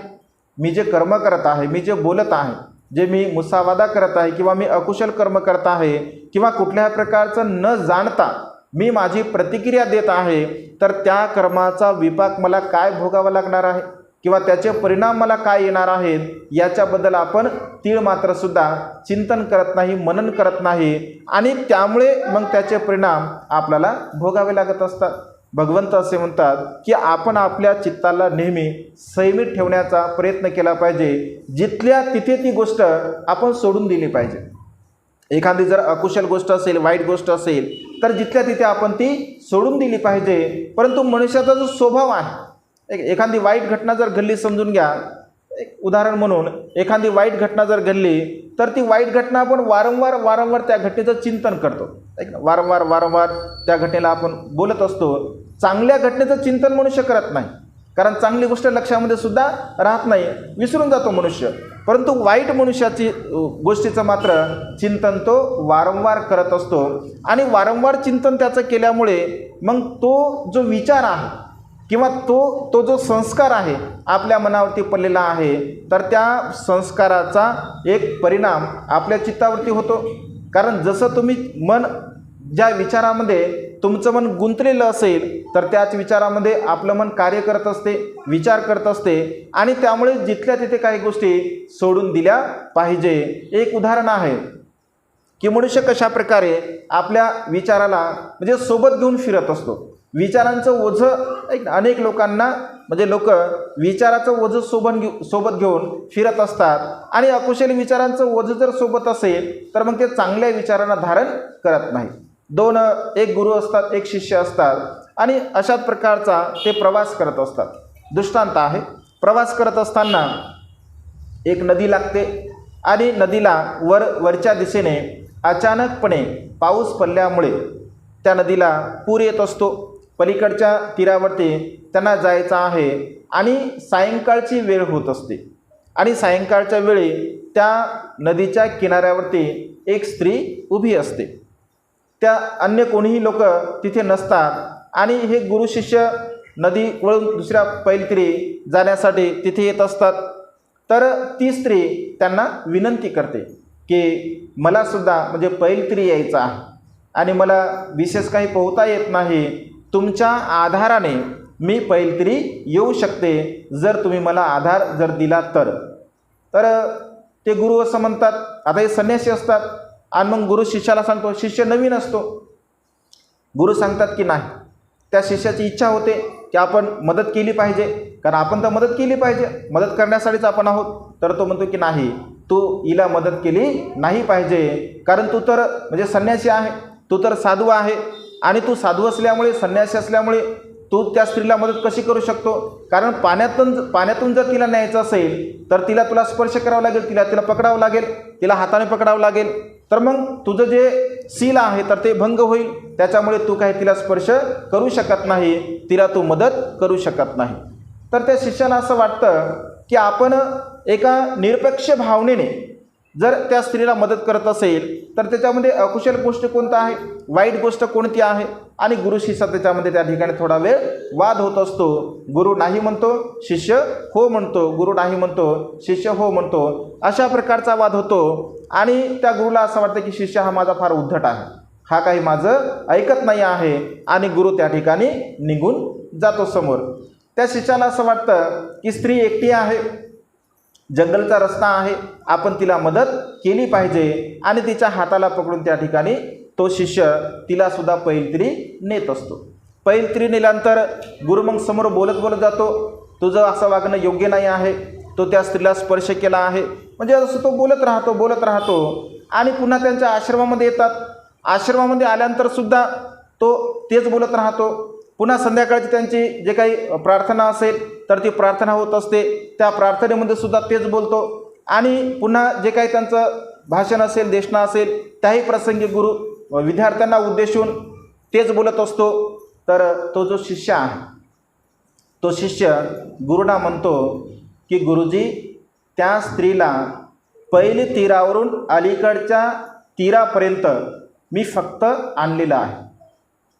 मी जे कर्म करत आहे, मी जे बोलत आहे, जे मी मुसावादा करत आहे, किंवा मी अकुशल कर्म करत आहे, किंवा कुठल्याही प्रकारचं न जाणता मी माझी प्रतिक्रिया देत आहे, तर त्या कर्माचा विपाक मला काय भोगावा लागणार आहे, किंवा त्याचे परिणाम मला काय येणार आहेत, याच्याबद्दल आपण तीळ मात्र सुद्धा चिंतन करत नाही, मनन करत नाही, आणि त्यामुळे मग त्याचे परिणाम आपल्याला भोगावे लागत असतात। भगवंत असे म्हणतात की आपण आपल्या चित्ताला नेहमी संयमित ठेवण्याचा प्रयत्न केला पाहिजे, जिथल्या तिथे ती गोष्ट आपण सोडून दिली पाहिजे। एखादी जर अकुशल गोष्ट असेल, वाईट गोष्ट असेल, तर जिथल्या तिथे आपण ती सोडून दिली पाहिजे। परंतु मनुष्याचा जो स्वभाव आहे, एखादी वाईट घटना जर घडली, समजून घ्या, एक उदाहरण म्हणून एखादी वाईट घटना जर घडली, तर ती वाईट घटना आपण वारंवार त्या घटनेचं चिंतन करतो, वारंवार त्या घटनेला आपण बोलत असतो। चांगल्या घटनेचं चिंतन मनुष्य करत नाही, कारण चांगली गोष्ट लक्षामध्ये सुद्धा राहत नाही, विसरून जातो मनुष्य। परंतु वाईट मनुष्याची गोष्टीचं मात्र चिंतन तो वारंवार करत असतो, आणि वारंवार चिंतन त्याचं केल्यामुळे मग तो जो विचार आहे किंवा तो जो संस्कार आहे आपल्या मनावरती पडलेला आहे, तर त्या संस्काराचा एक परिणाम आपल्या चित्तावरती होतो. कारण जसं तुम्ही ज्या विचारामध्ये तुमचं मन गुंतलेलं असेल, तर त्याच विचारामध्ये आपलं मन कार्य करत असते, विचार करत असते, आणि त्यामुळे जिथल्या तिथे काही गोष्टी सोडून दिल्या पाहिजे. एक उदाहरण आहे की मनुष्य कशा प्रकारे आपल्या विचाराला म्हणजे सोबत घेऊन फिरत असतो. विचारांचं ओझं अनेक लोकांना म्हणजे लोक विचाराचं ओझं सोबत घेऊन फिरत असतात, आणि अकुशल विचारांचं ओझं जर सोबत असेल तर मग ते चांगल्या विचारांना धारण करत नाही. एक गुरु असतात, एक शिष्य असतात, आणि अशाच प्रकारचा ते प्रवास करत असतात. दृष्टांत आहे, प्रवास करत असताना एक नदी लागते, आणि नदीला वरच्या दिशेने अचानकपणे पाऊस पडल्यामुळे त्या नदीला पूर येत असतो. पलीकडच्या तीरावरती त्यांना जायचं आहे, आणि सायंकाळची वेळ होत असते, आणि सायंकाळच्या वेळी त्या नदीच्या किनाऱ्यावरती एक स्त्री उभी असते. त्या अन्य कोणीही लोक तिथे नसतात, आणि हे गुरु शिष्य नदी वळून दुसऱ्या पैलतीरी जाण्यासाठी तिथे येत असतात. तर ती स्त्री त्यांना विनंती करते की मला सुद्धा म्हणजे पैलतीरी यायचं आहे, आणि मला विशेष काही पोहता येत नाही, तुमच्या आधाराने मी पैलतीरी येऊ शकते, जर तुम्ही मला आधार जर दिला तर. ते गुरु असं म्हणतात. आता हे संन्यासी असतात, आणि मग गुरु शिष्याला सांगतो. शिष्य नवीन असतो. गुरु सांगतात की नाही, त्या शिष्याची इच्छा होते की आपण मदत केली पाहिजे, कारण आपण तर मदत केली पाहिजे, मदत करण्यासाठीच आपण आहोत. तर तो म्हणतो की नाही, तू हिला मदत केली नाही पाहिजे, कारण तू तर म्हणजे संन्यासी आहे, तू तर साधू आहे, आणि तू साधू असल्यामुळे, संन्यासी असल्यामुळे तू त्या स्त्रीला मदत कशी करू शकतो? कारण पाण्यातून जर तिला न्यायचं असेल तर तुला स्पर्श करावा लागेल, तिला पकडावं लागेल, तिला हाताने पकडावं लागेल, तर मग तुझं जे सील आहे तर ते भंग होईल. त्याच्यामुळे तू काही तिला स्पर्श करू शकत नाही, तिला तू मदत करू शकत नाही. तर त्या शिष्याला असं वाटतं की आपण एका निरपेक्ष भावनेने जर त्या स्त्रीला मदत करत असेल तर त्याच्यामध्ये अकुशल गोष्ट कोणती आहे, वाईट गोष्ट कोणती आहे. आणि गुरु शिष्य त्याच्यामध्ये त्या ठिकाणी थोडा वेळ वाद होत असतो. गुरु नाही म्हणतो, शिष्य हो म्हणतो, गुरु नाही म्हणतो, शिष्य हो म्हणतो, अशा प्रकारचा वाद होतो. आणि त्या गुरुला असं वाटतं की शिष्य हा माझा फार उद्धट आहे, हा काही माझं ऐकत नाही आहे, आणि गुरु त्या ठिकाणी निघून जातो समोर. त्या शिष्याला असं वाटतं की स्त्री एकटी आहे, जंगलचा रस्ता आहे, आपण तिला मदत केली पाहिजे, आणि तिच्या हाताला पकडून त्या ठिकाणी तो शिष्य तिला सुद्धा पैलतीरी नेत असतो. पैलतीरी नेल्यानंतर गुरु मग समोर बोलत जातो, तुझं असं वागणं योग्य नाही आहे, तो त्या स्त्रीला स्पर्श केला आहे, म्हणजे असं तो बोलत राहतो. आणि पुन्हा त्यांच्या आश्रमामध्ये येतात. आश्रमामध्ये आल्यानंतर सुद्धा तो तेच बोलत राहतो. पुन्हा संध्याकाळची त्यांची जे काही प्रार्थना असेल तर ती प्रार्थना होत असते, त्या प्रार्थनेमध्ये सुद्धा तेच बोलतो. आणि पुन्हा जे काही त्यांचं भाषण असेल, देशना असेल, त्याही प्रसंगी गुरु विद्यार्थ्यांना उद्देशून तेच बोलत असतो. तर तो जो शिष्य आहे, तो शिष्य गुरुना म्हणतो की गुरुजी, त्या स्त्रीला पहिली तीरावरून अलीकडच्या तीरापर्यंत मी फक्त आणलेलं आहे.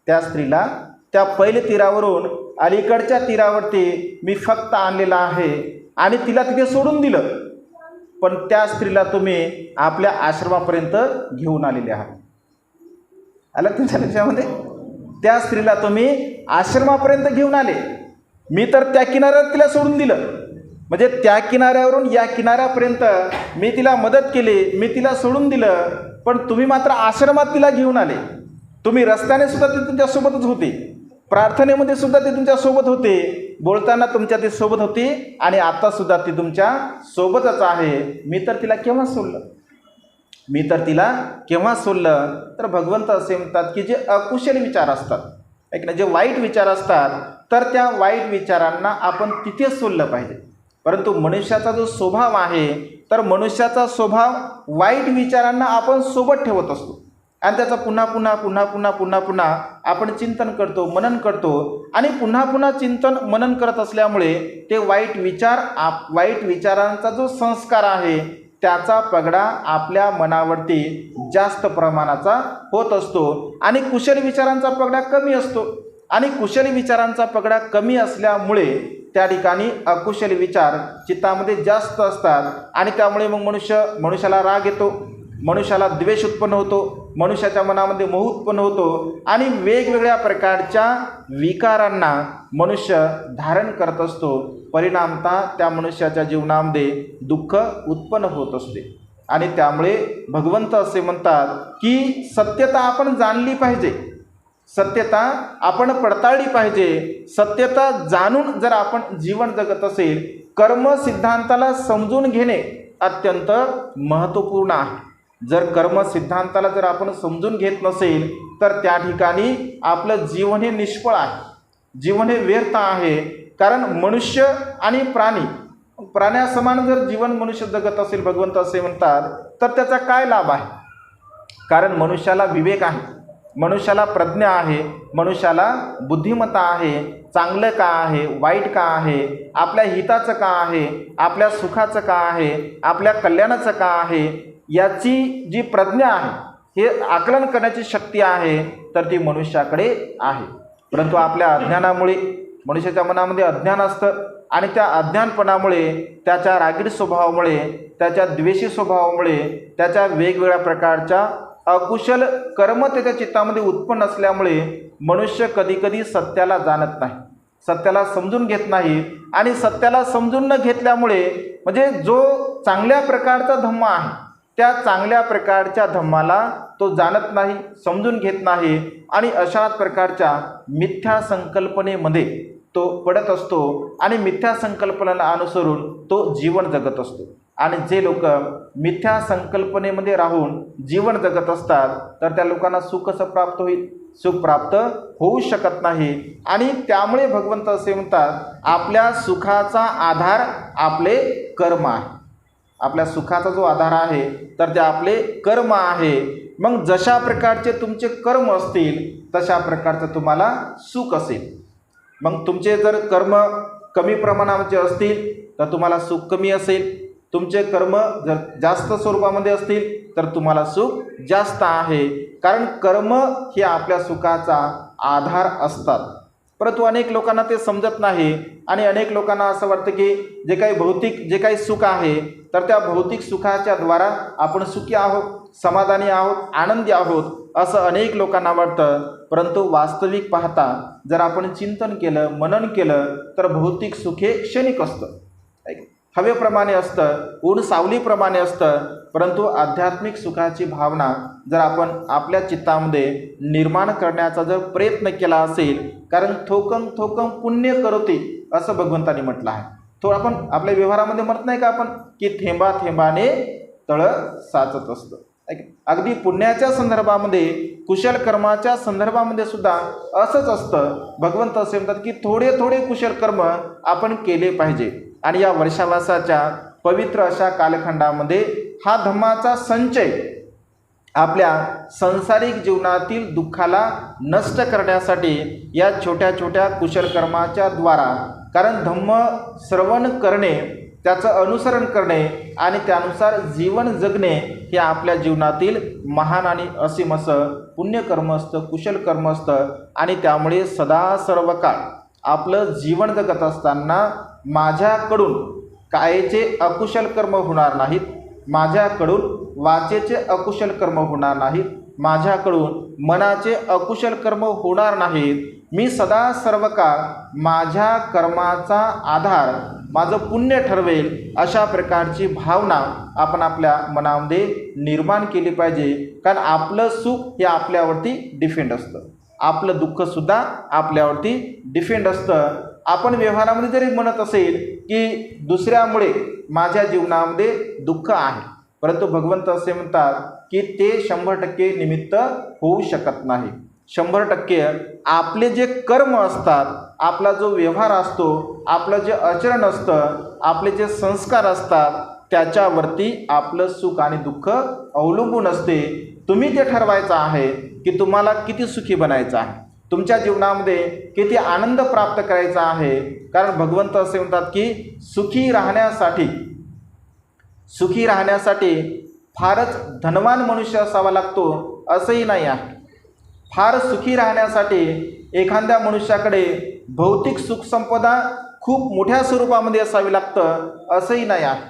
त्या स्त्रीला त्या पहिल्या तीरावरून अलीकडच्या तीरावरती मी फक्त आणलेला आहे, आणि तिला तिथे सोडून दिलं, पण त्या स्त्रीला तुम्ही आपल्या आश्रमापर्यंत घेऊन आलेले आहात. आलं तुमच्या लक्षामध्ये? त्या स्त्रीला तुम्ही आश्रमापर्यंत घेऊन आले, मी तर त्या किनाऱ्यावर तिला सोडून दिलं, म्हणजे त्या किनाऱ्यावरून या किनाऱ्यापर्यंत मी तिला मदत केली, मी तिला सोडून दिलं, पण तुम्ही मात्र आश्रमात तिला घेऊन आले. तुम्ही रस्त्याने सुद्धा ते तुमच्यासोबतच होते, प्रार्थनेमध्ये सुद्धा ते तुमच्यासोबत होते, बोलताना तुमच्या ते सोबत होती, आणि आत्तासुद्धा ती तुमच्या सोबतच आहे. मी तर तिला केव्हा सोडलं? तर भगवंत असे म्हणतात की जे अकुशल विचार असतात, ऐक ना, जे वाईट विचार असतात, तर त्या वाईट विचारांना आपण तिथेच सोडलं पाहिजे. परंतु मनुष्याचा जो स्वभाव आहे, तर मनुष्याचा स्वभाव वाईट विचारांना आपण सोबत ठेवत असतो, आणि त्याचं पुन्हा आपण चिंतन करतो, मनन करतो, आणि पुन्हा चिंतन मनन करत असल्यामुळे ते वाईट विचारांचा जो संस्कार आहे त्याचा पगडा आपल्या मनावरती जास्त प्रमाणाचा होत असतो, आणि कुशल विचारांचा पगडा कमी असतो. आणि कुशल विचारांचा पगडा कमी असल्यामुळे त्या ठिकाणी अकुशल विचार चित्तामध्ये जास्त असतात आणि त्यामुळे मग मनुष्याला राग येतो, मनुष्याला द्वेष उत्पन्न होतो, मनुष्याच्या मनामध्ये मोह उत्पन्न होतो आणि वेगवेगळ्या प्रकारच्या विकारांना मनुष्य धारण करत असतो. परिणामतः त्या मनुष्याच्या जीवनामध्ये दुःख उत्पन्न होत असते. आणि त्यामुळे भगवंत असे म्हणतात की सत्यता आपण जाणली पाहिजे, सत्यता आपण पडताळली पाहिजे. सत्यता जाणून जर आपण जीवन जगत असेल, कर्म सिद्धांताला समजून घेणे अत्यंत महत्त्वपूर्ण आहे. जर कर्म सिद्धांताला जर आपण समजून घेत नसेल तर त्या ठिकाणी आपलं जीवन हे निष्फळ आहे, जीवन हे व्यर्थ आहे. कारण मनुष्य आणि प्राण्यासमान जर जीवन मनुष्य जगत असेल, भगवंत असे म्हणतात, तर त्याचा काय लाभ आहे? कारण मनुष्याला विवेक आहे, मनुष्याला प्रज्ञा आहे, मनुष्याला बुद्धिमत्ता आहे. चांगलं का आहे, वाईट का आहे, आपल्या हिताचं का आहे, आपल्या सुखाचं का आहे, आपल्या कल्याणाचं का आहे, याची जी प्रज्ञा आहे, हे आकलन करण्याची शक्ती आहे, तर ती मनुष्याकडे आहे. परंतु आपल्या अज्ञानामुळे मनुष्याच्या मनामध्ये अज्ञान असतं आणि त्या अज्ञानपणामुळे, त्याच्या रागीट स्वभावामुळे, त्याच्या द्वेषी स्वभावामुळे, त्याच्या वेगवेगळ्या प्रकारच्या अकुशल कर्म त्याच्या चित्तामध्ये उत्पन्न असल्यामुळे मनुष्य कधीकधी सत्याला जाणत नाही, सत्याला समजून घेत नाही. आणि सत्याला समजून न घेतल्यामुळे म्हणजे जो चांगल्या प्रकारचा धम्म आहे, त्या चांगल्या प्रकारच्या धम्माला तो जाणत नाही, समजून घेत नाही आणि अशा प्रकारच्या मिथ्या संकल्पनेमध्ये तो पडत असतो आणि मिथ्या संकल्पनेला अनुसरून तो जीवन जगत असतो. आणि जे लोक मिथ्या संकल्पनेमध्ये राहून जीवन जगत असतात तर त्या लोकांना सुख कसं प्राप्त होईल? सुख प्राप्त होऊ शकत नाही. आणि त्यामुळे भगवंत असे म्हणतात, आपल्या सुखाचा आधार आपले कर्म आहे. आपल्या सुखाचा जो आधार आहे तर ते आपले कर्म आहे. मग जशा प्रकारचे तुमचे कर्म असतील तशा प्रकारचं तुम्हाला सुख असेल. मग तुमचे जर कर्म कमी प्रमाणाचे असतील तर तुम्हाला सुख कमी असेल, तुमचे कर्म जर जास्त स्वरूपामध्ये असतील तर तुम्हाला सुख जास्त आहे. कारण कर्म हे आपल्या सुखाचा आधार असतात. परंतु अनेक लोकांना ते समजत नाही आणि अनेक लोकांना असं वाटतं की जे काही सुख आहे तर त्या भौतिक सुखाच्या द्वारा आपण सुखी आहोत, समाधानी आहोत, आनंदी आहोत, असं अनेक लोकांना वाटतं. परंतु वास्तविक पाहता जर आपण चिंतन केलं, मनन केलं तर भौतिक सुख हे क्षणिक असतं, हवेप्रमाणे असतं, ऊन सावलीप्रमाणे असतं. परंतु आध्यात्मिक सुखाची भावना जर आपण आपल्या चित्तामध्ये निर्माण करण्याचा जर प्रयत्न केला असेल, कारण थोकम थोकम पुण्य करोती असं भगवंतांनी म्हटलं आहे. तो आपण आपल्या व्यवहारामध्ये म्हणत नाही का आपण की थेंबा थेंबाने तळ साचत असतं. अगदी पुण्याच्या संदर्भामध्ये, कुशल कर्माच्या संदर्भामध्ये सुद्धा असंच असतं. भगवंत असे म्हणतात की थोडे थोडे कुशल कर्म आपण केले पाहिजे. आणि या वर्षावासाच्या पवित्र अशा कालखंडामध्ये हा धम्माचा संचय आपल्या सांसारिक जीवनातील दुःखाला नष्ट करण्यासाठी या छोट्या छोट्या कुशल कर्माच्या द्वारा, कारण धम्म श्रवण करणे, त्याचं अनुसरण करणे आणि त्यानुसार जीवन जगणे हे आपल्या जीवनातील महान आणि असीम असं पुण्यकर्म असतं, कुशल कर्म असतं. आणि त्यामुळे सदा सर्व काळ आपलं जीवन जगत असताना माझ्याकडून कायेचे अकुशल कर्म होणार नाहीत, माझ्याकडून वाचेचे अकुशल कर्म होणार नाहीत, माझ्याकडून मनाचे अकुशल कर्म होणार नाहीत. मी सदा सर्व काळ माझ्या कर्माचा आधार माझं पुण्य ठरवेल, अशा प्रकारची भावना आपण आपल्या मनामध्ये निर्माण केली पाहिजे. कारण आपलं सुख हे आपल्यावरती डिपेंड असतं, आपलं दुःखसुद्धा आपल्यावरती डिपेंड असतं. आपण व्यवहारामध्ये जरी म्हणत असेल की दुसऱ्यामुळे माझ्या जीवनामध्ये दुःख आहे, परंतु भगवंत असे म्हणतात की ते 100% निमित्त होऊ शकत नाही. 100% आपले जे कर्म असतात, आपला जो व्यवहार असतो, आपलं जे आचरण असतं, आपले जे संस्कार असतात, त्याच्यावरती आपलं सुख आणि दुःख अवलंबून असते. तुम्ही ते ठरवायचं आहे की तुम्हाला किती सुखी बनायचं आहे, तुमच्या जीवनामध्ये किती आनंद प्राप्त करायचा आहे. कारण भगवंत असे म्हणतात की सुखी राहण्यासाठी फारच धनवान मनुष्य असावा लागतो असंही नाही आहे. फार सुखी राहण्यासाठी एखाद्या मनुष्याकडे भौतिक सुखसंपदा खूप मोठ्या स्वरूपामध्ये असावी लागतं असंही नाही आहे.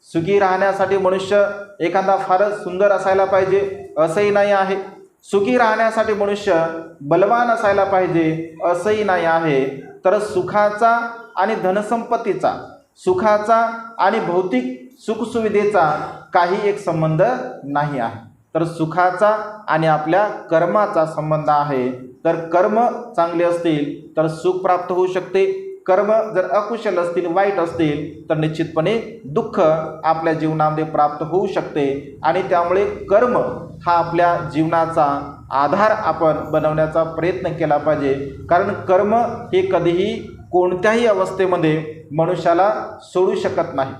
सुखी राहण्यासाठी मनुष्य एखादा फारच सुंदर असायला पाहिजे असंही नाही आहे. सुखी राहण्यासाठी मनुष्य बलवान असायला पाहिजे असंही नाही आहे. तर सुखाचा आणि धनसंपत्तीचा, सुखाचा आणि भौतिक सुखसुविधेचा काही एक संबंध नाही आहे. तर सुखाचा आणि आपल्या कर्माचा संबंध आहे. तर कर्म चांगले असतील तर सुख प्राप्त होऊ शकते. कर्म जर अकुशल असतील, वाईट असतील तर निश्चितपणे दुःख आपल्या जीवनामध्ये प्राप्त होऊ शकते. आणि त्यामुळे कर्म हा आपल्या जीवनाचा आधार आपण बनवण्याचा प्रयत्न केला पाहिजे. कारण कर्म हे कधीही कोणत्याही अवस्थेमध्ये मनुष्याला सोडू शकत नाही.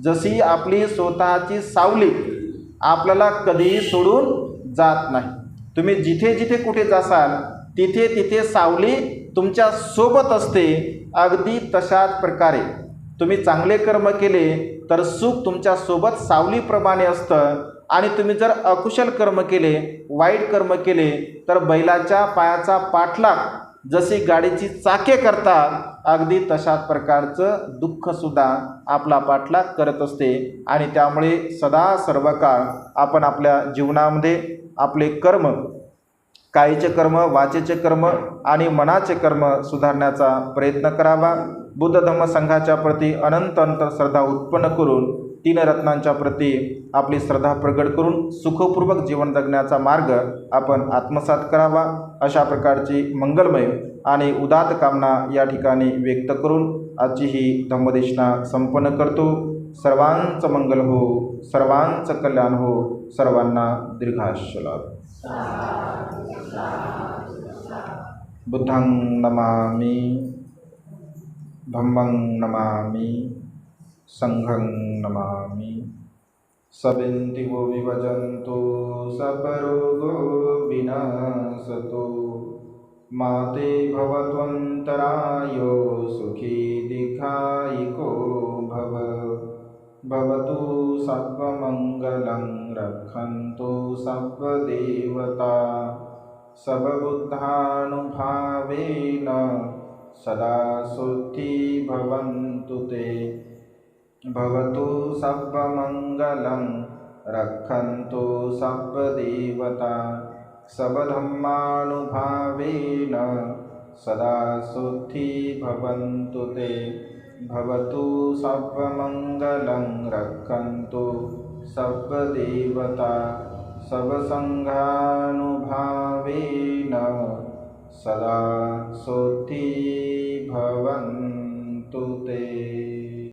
जशी आपली स्वतःची सावली आपल्याला कधीही सोडून जात नाही. तुम्ही जिथे जिथे कुठे जासाल तिथे तिथे सावली तुमच्या सोबत असते. अगदी तशाच प्रकारे तुम्ही चांगले कर्म केले तर सुख तुमच्या सोबत सावलीप्रमाणे असतं. आणि तुम्ही जर अकुशल कर्म केले, वाईट कर्म केले तर बैलाच्या पायाचा पाठलाग जशी गाडीची चाके करतात, अगदी तशाच प्रकारचं दुःखसुद्धा आपला पाठलाग करत असते. आणि त्यामुळे सदा सर्व काळ आपण आपल्या जीवनामध्ये आपले कर्म, कायेचे कर्म, वाचेचे कर्म आणि मनाचे कर्म सुधारण्याचा प्रयत्न करावा. बुद्ध धम्म संघाच्या प्रती अनंत श्रद्धा उत्पन्न करून, तीन रत्नांच्या प्रती आपली श्रद्धा प्रगट करून सुखपूर्वक जीवन जगण्याचा मार्ग आपण आत्मसात करावा. अशा प्रकारची मंगलमय आणि उदात्त कामना या ठिकाणी व्यक्त करून आजची ही धम्मदेशना संपन्न करतो. सर्वांचं मंगल हो, सर्वांचं कल्याण हो, सर्वांना दीर्घायुष्य लाभो. बुद्धं नमामि, धम्मं नमामि, संघं नमामि. सबेन्दिवो विभजन्तु सपरोगो विनाशतु, माते भवत्वन्तरायो सुखी दीर्घायिको भव. भवतु सर्वमङ्गलं, रक्षन्तु सर्वदेवता. सर्वबुद्धानुभावेन सदा शुद्धि भवन्तु ते. भवतु सर्वमङ्गलं, रक्षन्तु सर्वदेवता. सर्वधर्मानुभावेन सदा शुद्धि भवन्तु ते. भवतु सर्वमङ्गलं, रक्षन्तु सर्वदेवता. सर्वसङ्घानुभावेन सदा शुद्धि भवन्तु